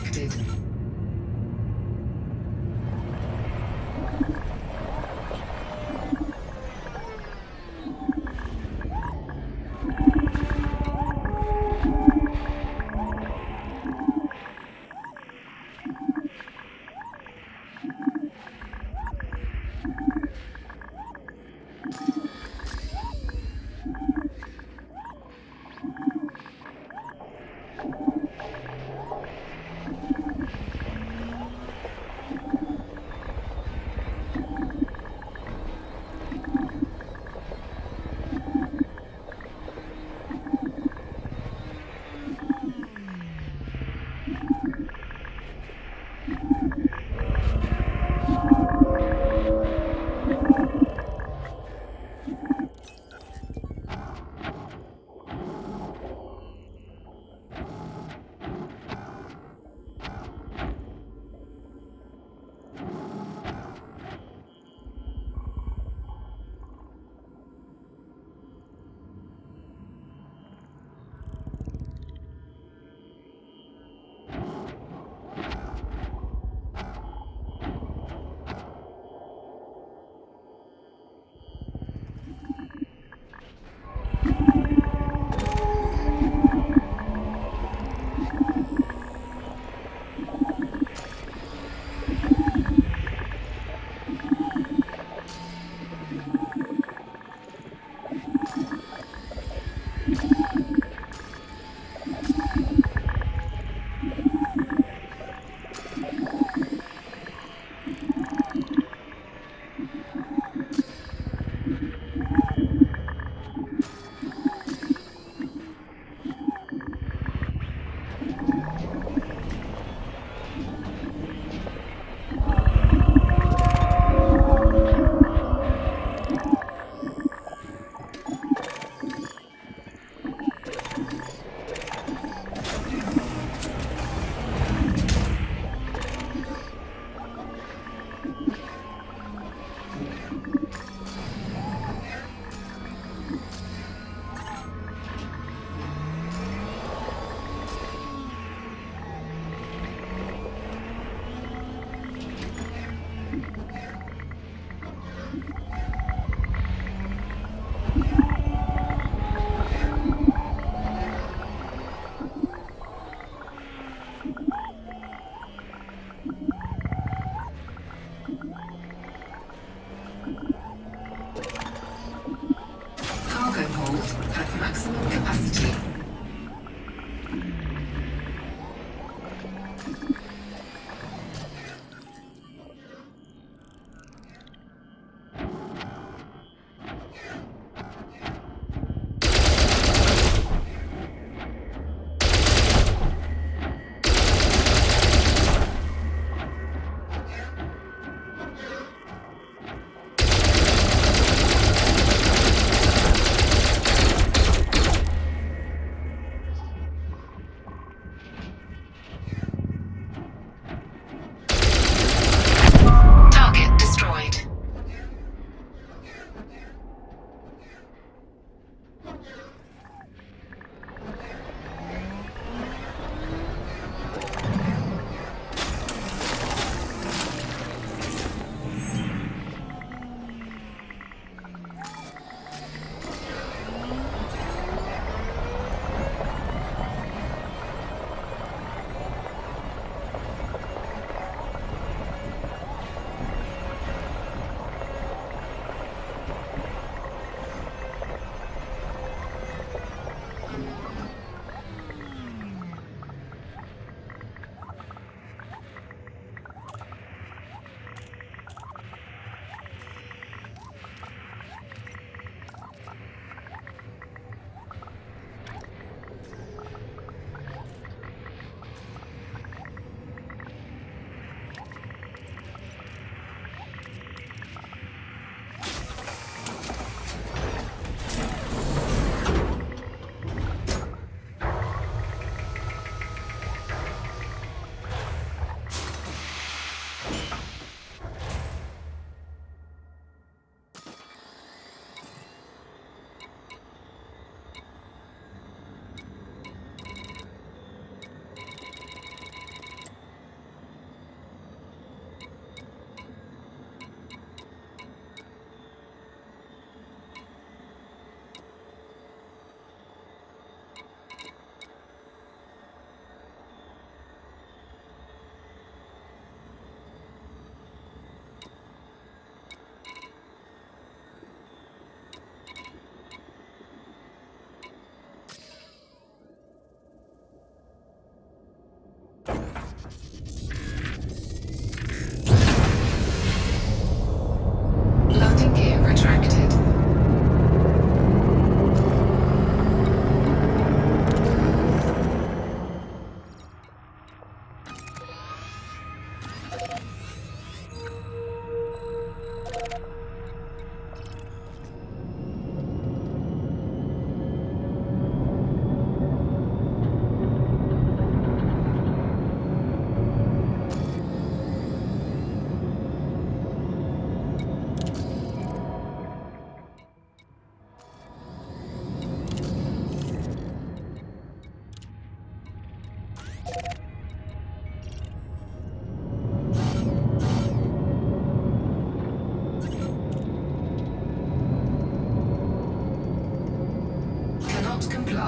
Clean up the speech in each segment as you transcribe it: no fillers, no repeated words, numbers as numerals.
detected. Cargo hold at maximum capacity.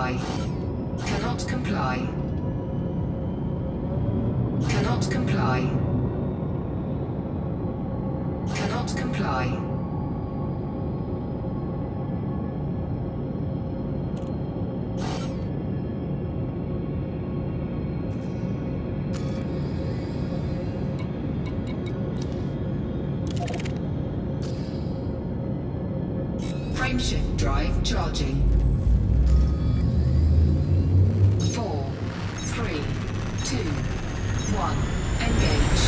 comply. Cannot comply. Cannot comply. Cannot comply. Frameshift drive charging. 4, 3, 2, 1. Engage.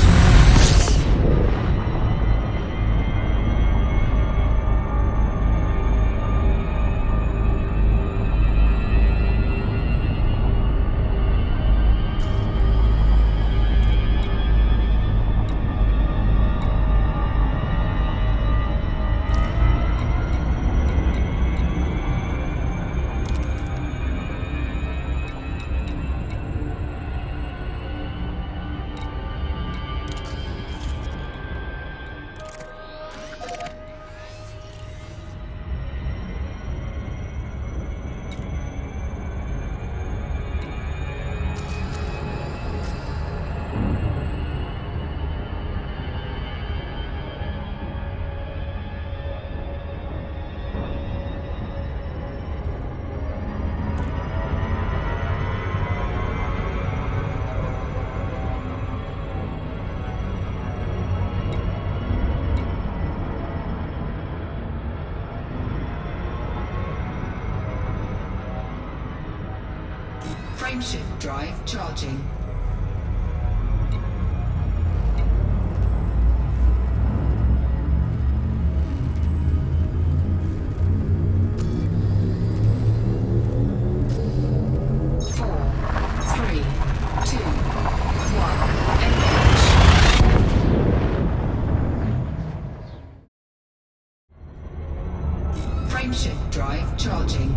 Frameshift drive charging. 4, 3, 2, 1. Engage. Frameshift drive charging.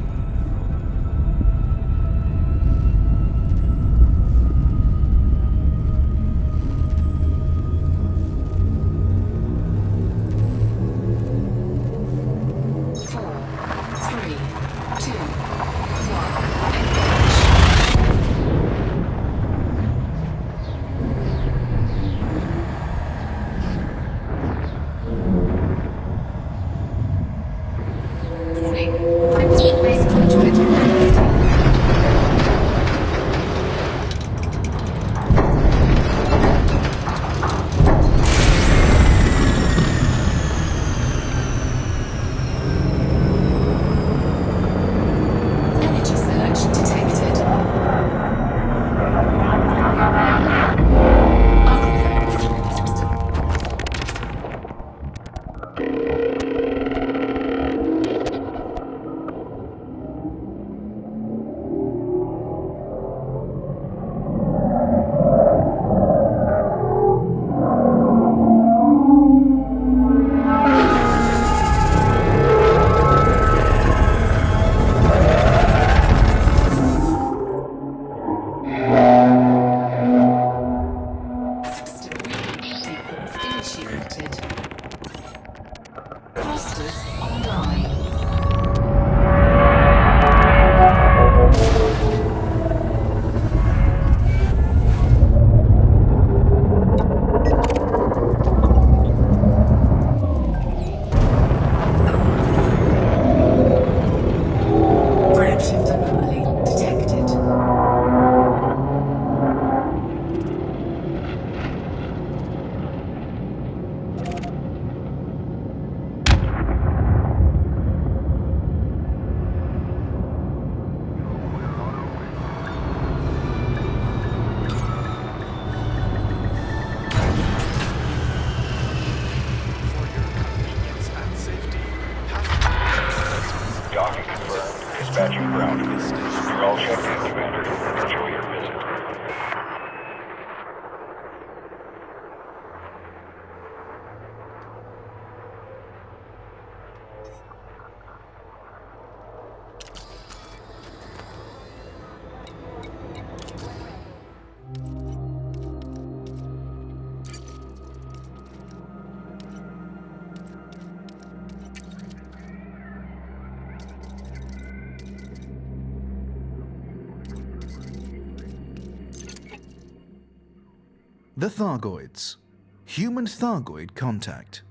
The Thargoids. Human-Thargoid contact.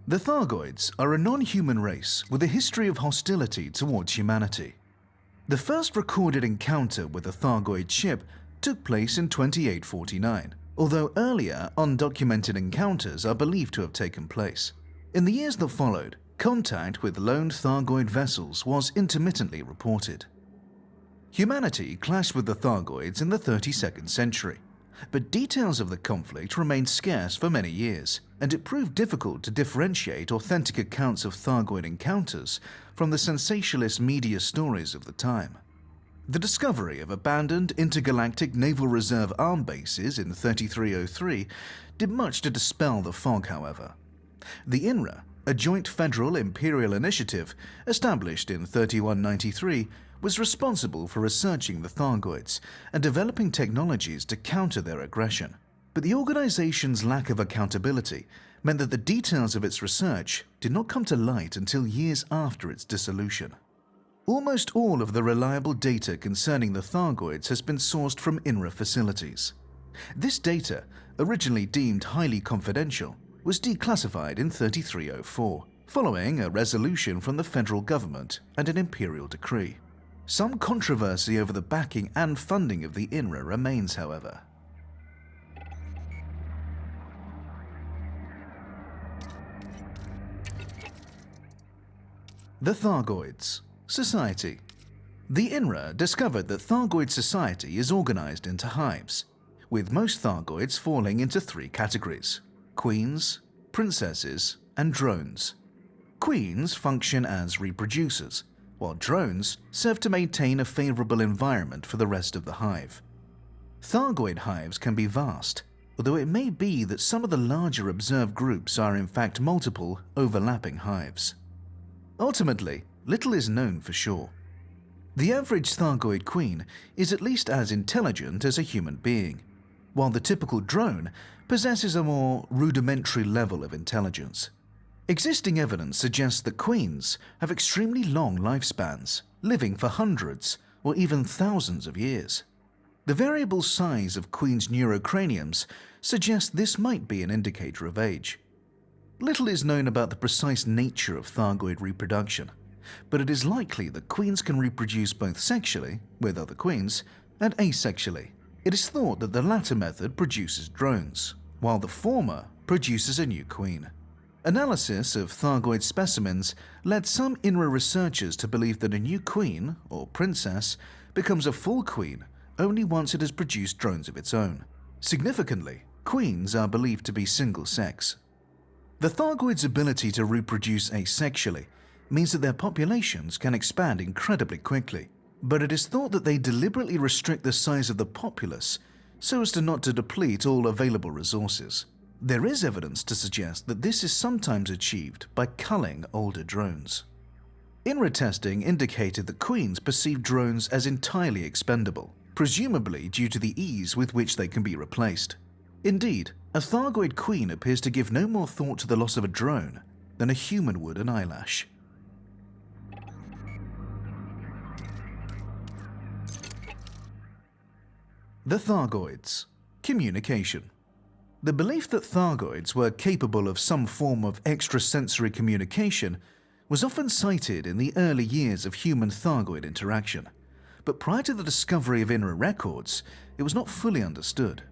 The Thargoids are a non-human race with a history of hostility towards humanity. The first recorded encounter with a Thargoid ship took place in 2849, although earlier undocumented encounters are believed to have taken place. In the years that followed, contact with lone Thargoid vessels was intermittently reported. Humanity clashed with the Thargoids in the 32nd century, but details of the conflict remained scarce for many years, and it proved difficult to differentiate authentic accounts of Thargoid encounters from the sensationalist media stories of the time. The discovery of abandoned intergalactic naval reserve arm bases in 3303 did much to dispel the fog, however. The INRA, a joint federal imperial initiative established in 3193, was responsible for researching the Thargoids and developing technologies to counter their aggression. But the organization's lack of accountability meant that the details of its research did not come to light until years after its dissolution. Almost all of the reliable data concerning the Thargoids has been sourced from INRA facilities. This data, originally deemed highly confidential, was declassified in 3304, following a resolution from the federal government and an imperial decree. Some controversy over the backing and funding of the INRA remains, however. The Thargoids. Society. The INRA discovered that Thargoid society is organized into hives, with most Thargoids falling into three categories: queens, princesses, and drones. Queens function as reproducers, while drones serve to maintain a favorable environment for the rest of the hive. Thargoid hives can be vast, although it may be that some of the larger observed groups are in fact multiple, overlapping hives. Ultimately, little is known for sure. The average Thargoid queen is at least as intelligent as a human being, while the typical drone possesses a more rudimentary level of intelligence. Existing evidence suggests that queens have extremely long lifespans, living for hundreds or even thousands of years. The variable size of queens' neurocraniums suggests this might be an indicator of age. Little is known about the precise nature of Thargoid reproduction, but it is likely that queens can reproduce both sexually, with other queens, and asexually. It is thought that the latter method produces drones, while the former produces a new queen. Analysis of Thargoid specimens led some INRA researchers to believe that a new queen, or princess, becomes a full queen only once it has produced drones of its own. Significantly, queens are believed to be single-sex. The Thargoids' ability to reproduce asexually means that their populations can expand incredibly quickly, but it is thought that they deliberately restrict the size of the populace so as to not to deplete all available resources. There is evidence to suggest that this is sometimes achieved by culling older drones. INRA testing indicated that queens perceive drones as entirely expendable, presumably due to the ease with which they can be replaced. Indeed, a Thargoid queen appears to give no more thought to the loss of a drone than a human would an eyelash. The Thargoids. Communication. The belief that Thargoids were capable of some form of extrasensory communication was often cited in the early years of human-Thargoid interaction, but prior to the discovery of INRA records, it was not fully understood.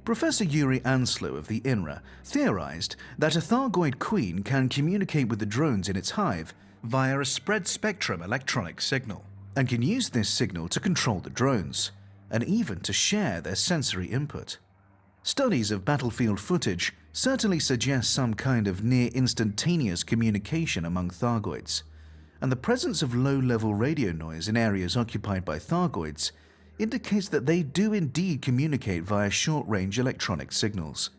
Professor Yuri Anslow of the INRA theorized that a Thargoid queen can communicate with the drones in its hive via a spread-spectrum electronic signal, and can use this signal to control the drones, and even to share their sensory input. Studies of battlefield footage certainly suggest some kind of near-instantaneous communication among Thargoids, and the presence of low-level radio noise in areas occupied by Thargoids indicates that they do indeed communicate via short-range electronic signals.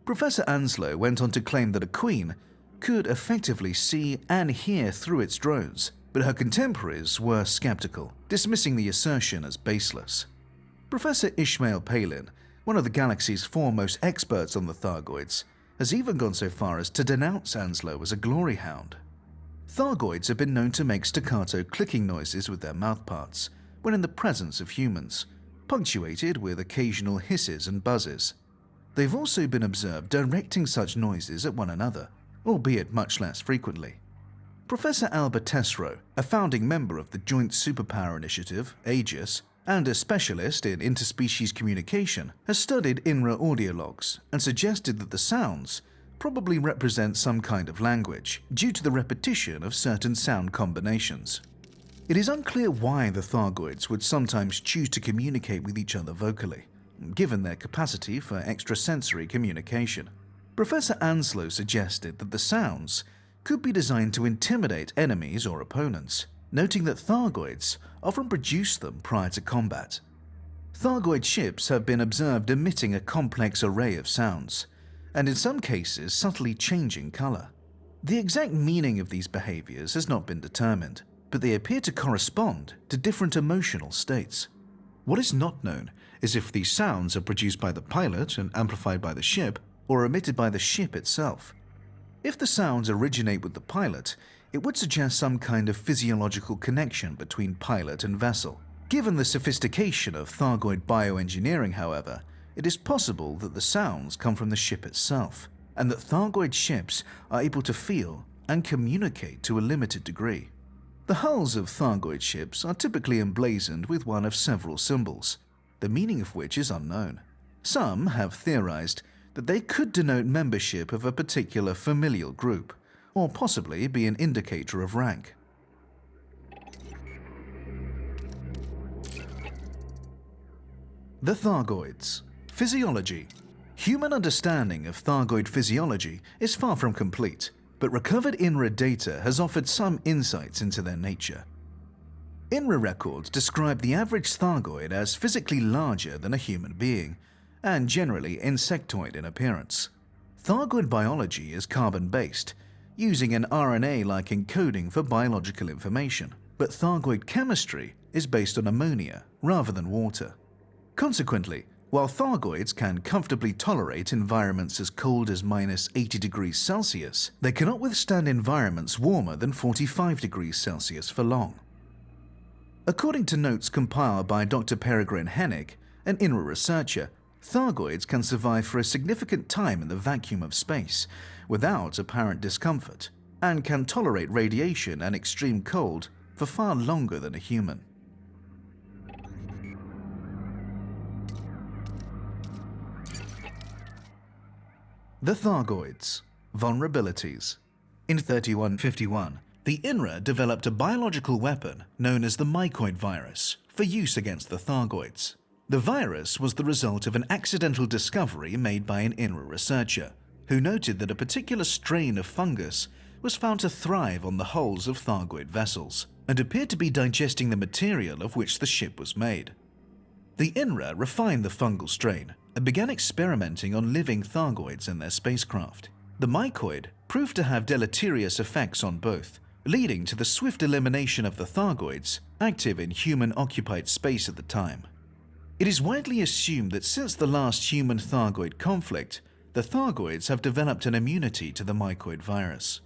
Professor Anslow went on to claim that a queen could effectively see and hear through its drones, but her contemporaries were skeptical, dismissing the assertion as baseless. Professor Ishmael Palin, one of the galaxy's foremost experts on the Thargoids, has even gone so far as to denounce Anslow as a glory hound. Thargoids have been known to make staccato clicking noises with their mouthparts when in the presence of humans, punctuated with occasional hisses and buzzes. They've also been observed directing such noises at one another, albeit much less frequently. Professor Albert Tesreau, a founding member of the Joint Superpower Initiative, AEGIS, and a specialist in interspecies communication, has studied INRA audio logs and suggested that the sounds probably represent some kind of language due to the repetition of certain sound combinations. It is unclear why the Thargoids would sometimes choose to communicate with each other vocally, given their capacity for extrasensory communication. Professor Anslow suggested that the sounds could be designed to intimidate enemies or opponents, noting that Thargoids often produce them prior to combat. Thargoid ships have been observed emitting a complex array of sounds, and in some cases subtly changing color. The exact meaning of these behaviors has not been determined, but they appear to correspond to different emotional states. What is not known is if these sounds are produced by the pilot and amplified by the ship, or emitted by the ship itself. If the sounds originate with the pilot, it would suggest some kind of physiological connection between pilot and vessel. Given the sophistication of Thargoid bioengineering, however, it is possible that the sounds come from the ship itself, and that Thargoid ships are able to feel and communicate to a limited degree. The hulls of Thargoid ships are typically emblazoned with one of several symbols, the meaning of which is unknown. Some have theorized that they could denote membership of a particular familial group, or possibly be an indicator of rank. The Thargoids. Physiology. Human understanding of Thargoid physiology is far from complete, but recovered INRA data has offered some insights into their nature. INRA records describe the average Thargoid as physically larger than a human being, and generally insectoid in appearance. Thargoid biology is carbon-based, using an RNA-like encoding for biological information, but Thargoid chemistry is based on ammonia rather than water. Consequently, while Thargoids can comfortably tolerate environments as cold as -80 degrees Celsius, they cannot withstand environments warmer than 45 degrees Celsius for long. According to notes compiled by Dr. Peregrine Hennig, an INRA researcher, Thargoids can survive for a significant time in the vacuum of space without apparent discomfort, and can tolerate radiation and extreme cold for far longer than a human. The Thargoids. Vulnerabilities. In 3151, the INRA developed a biological weapon known as the mycoid virus for use against the Thargoids. The virus was the result of an accidental discovery made by an INRA researcher, who noted that a particular strain of fungus was found to thrive on the hulls of Thargoid vessels, and appeared to be digesting the material of which the ship was made. The INRA refined the fungal strain and began experimenting on living Thargoids in their spacecraft. The mycoid proved to have deleterious effects on both, leading to the swift elimination of the Thargoids active in human-occupied space at the time. It is widely assumed that since the last human-Thargoid conflict, the Thargoids have developed an immunity to the mycoid virus.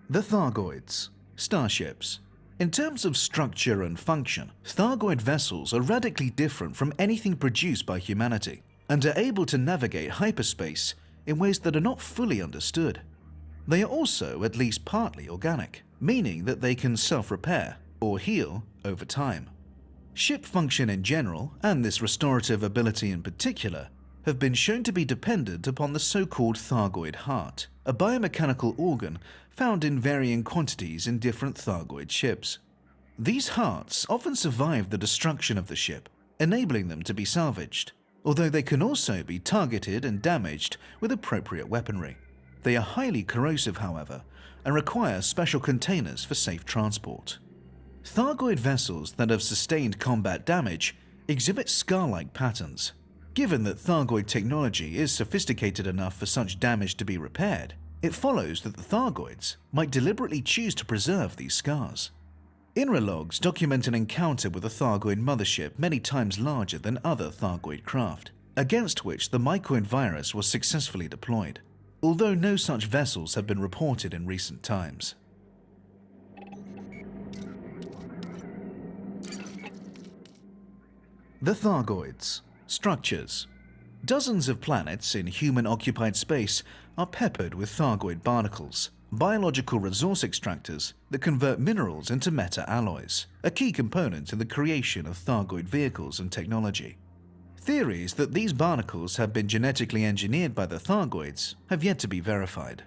The Thargoids. Starships. In terms of structure and function, Thargoid vessels are radically different from anything produced by humanity, and are able to navigate hyperspace in ways that are not fully understood. They are also at least partly organic, meaning that they can self-repair or heal over time. Ship function in general, and this restorative ability in particular, have been shown to be dependent upon the so-called Thargoid heart, a biomechanical organ found in varying quantities in different Thargoid ships. These hearts often survive the destruction of the ship, enabling them to be salvaged, although they can also be targeted and damaged with appropriate weaponry. They are highly corrosive, however, and require special containers for safe transport. Thargoid vessels that have sustained combat damage exhibit scar-like patterns. Given that Thargoid technology is sophisticated enough for such damage to be repaired, it follows that the Thargoids might deliberately choose to preserve these scars. INRA logs document an encounter with a Thargoid mothership many times larger than other Thargoid craft, against which the mycoid virus was successfully deployed, although no such vessels have been reported in recent times. The Thargoids. Structures. Dozens of planets in human-occupied space are peppered with Thargoid barnacles, biological resource extractors that convert minerals into meta-alloys, a key component in the creation of Thargoid vehicles and technology. Theories that these barnacles have been genetically engineered by the Thargoids have yet to be verified.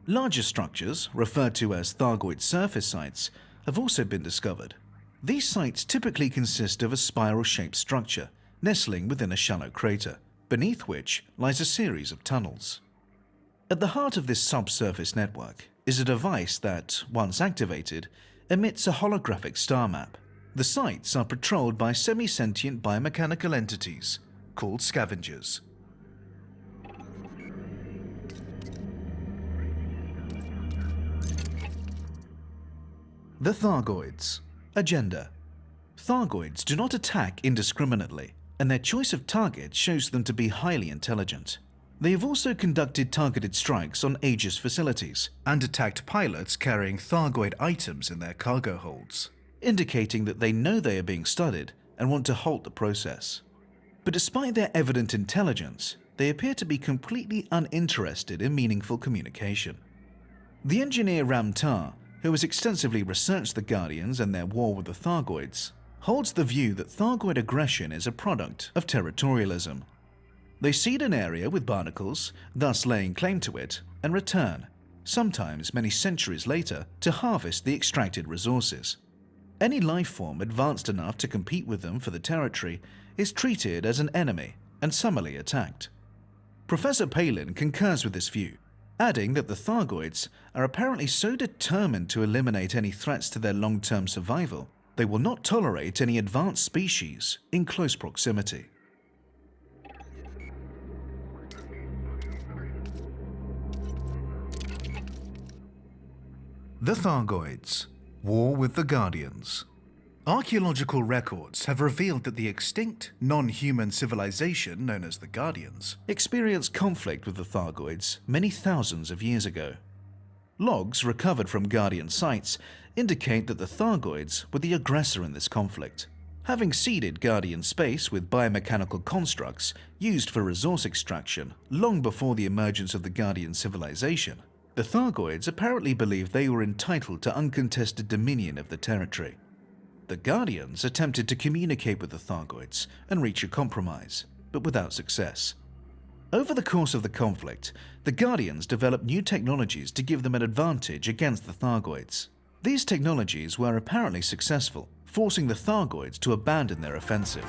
Larger structures, referred to as Thargoid surface sites, have also been discovered. These sites typically consist of a spiral-shaped structure, nestling within a shallow crater, beneath which lies a series of tunnels. At the heart of this subsurface network is a device that, once activated, emits a holographic star map. The sites are patrolled by semi-sentient biomechanical entities called scavengers. The Thargoids. Agenda. Thargoids do not attack indiscriminately, and their choice of target shows them to be highly intelligent. They have also conducted targeted strikes on Aegis facilities and attacked pilots carrying Thargoid items in their cargo holds, indicating that they know they are being studied and want to halt the process. But despite their evident intelligence, they appear to be completely uninterested in meaningful communication. The engineer Ram-Tar, who has extensively researched the Guardians and their war with the Thargoids, holds the view that Thargoid aggression is a product of territorialism. They seed an area with barnacles, thus laying claim to it, and return, sometimes many centuries later, to harvest the extracted resources. Any life form advanced enough to compete with them for the territory is treated as an enemy and summarily attacked. Professor Palin concurs with this view, adding that the Thargoids are apparently so determined to eliminate any threats to their long-term survival, they will not tolerate any advanced species in close proximity. The Thargoids. War with the Guardians. Archaeological records have revealed that the extinct, non-human civilization known as the Guardians experienced conflict with the Thargoids many thousands of years ago. Logs recovered from Guardian sites indicate that the Thargoids were the aggressor in this conflict. Having seeded Guardian space with biomechanical constructs used for resource extraction long before the emergence of the Guardian civilization, the Thargoids apparently believed they were entitled to uncontested dominion of the territory. The Guardians attempted to communicate with the Thargoids and reach a compromise, but without success. Over the course of the conflict, the Guardians developed new technologies to give them an advantage against the Thargoids. These technologies were apparently successful, forcing the Thargoids to abandon their offensive.